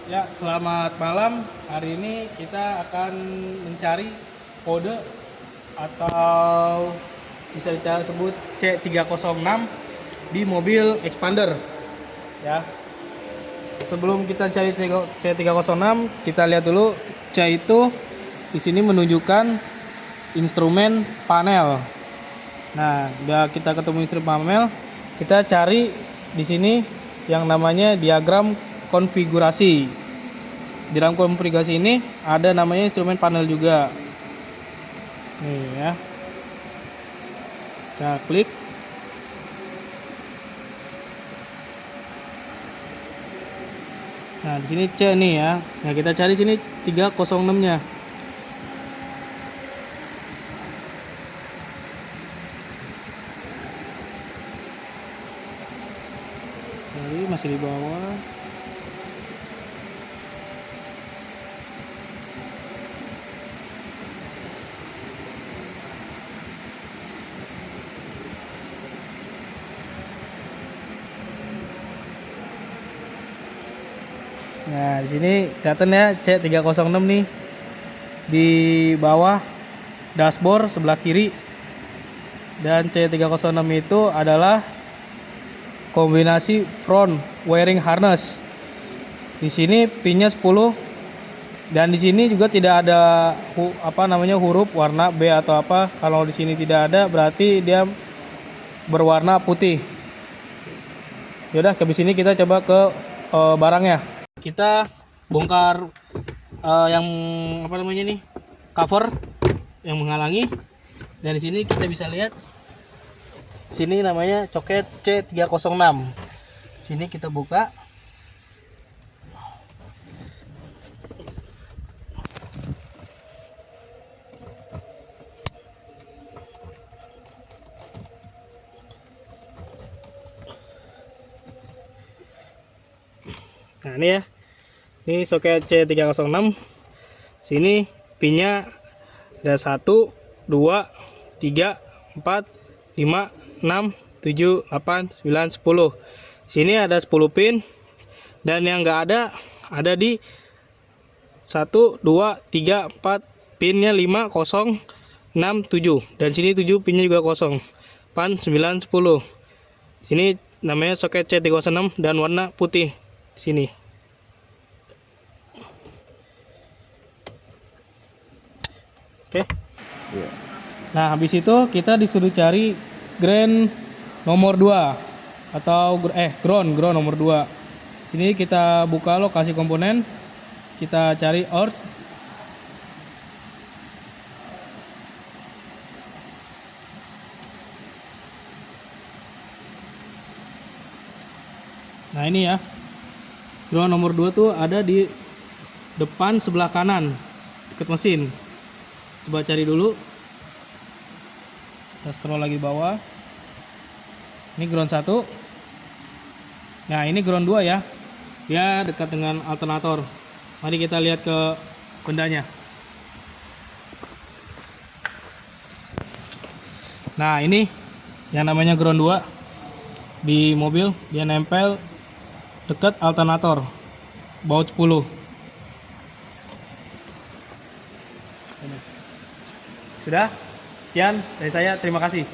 Ya, selamat malam. Hari ini kita akan mencari kode atau bisa kita sebut C306 di mobil Expander. Ya, sebelum kita cari C306, kita lihat dulu C itu di sini menunjukkan instrumen panel. Nah, udah kita ketemu instrumen panel, kita cari di sini yang namanya diagram konfigurasi. Di dalam konfigurasi ini ada namanya instrumen panel juga. Nih ya. Kita klik. Nah, di sini C nih ya. Nah, kita cari sini 306-nya. Jadi masih di bawah. Nah, di sini kelihatan ya C306 nih. Di bawah dashboard sebelah kiri. Dan C306 itu adalah kombinasi front wiring harness. Di sini pinnya 10 dan di sini juga tidak ada huruf warna B atau apa. Kalau di sini tidak ada berarti dia berwarna putih. Yaudah, ke sini kita coba ke barangnya. Kita bongkar yang nih, cover yang menghalangi. Dan di sini kita bisa lihat sini namanya coket C306. Sini kita buka. Nah, ini ya. Ini soket C306. Sini pinnya ada 1, 2, 3, 4, 5, 6, 7, 8, 9, 10. Sini ada 10 pin. Dan yang enggak ada di 1, 2, 3, 4, pinnya 5, 0, 6, 7. Dan sini 7 pinnya juga kosong. 8, 9, 10. Sini namanya soket C306 dan warna putih sini. Oke. Nah, habis itu kita disuruh cari grand nomor 2 atau ground nomor 2. Sini kita buka lokasi komponen. Kita cari earth. Nah, ini ya. Ground nomor 2 tuh ada di depan sebelah kanan dekat mesin. Coba cari dulu. Kita scroll lagi bawah. Ini ground 1. Nah, ini ground 2 ya. Dia dekat dengan alternator. Mari kita lihat ke bendanya. Nah, ini yang namanya ground 2 di mobil, dia nempel dekat alternator baut 10. Sudah? Sekian dari saya, terima kasih.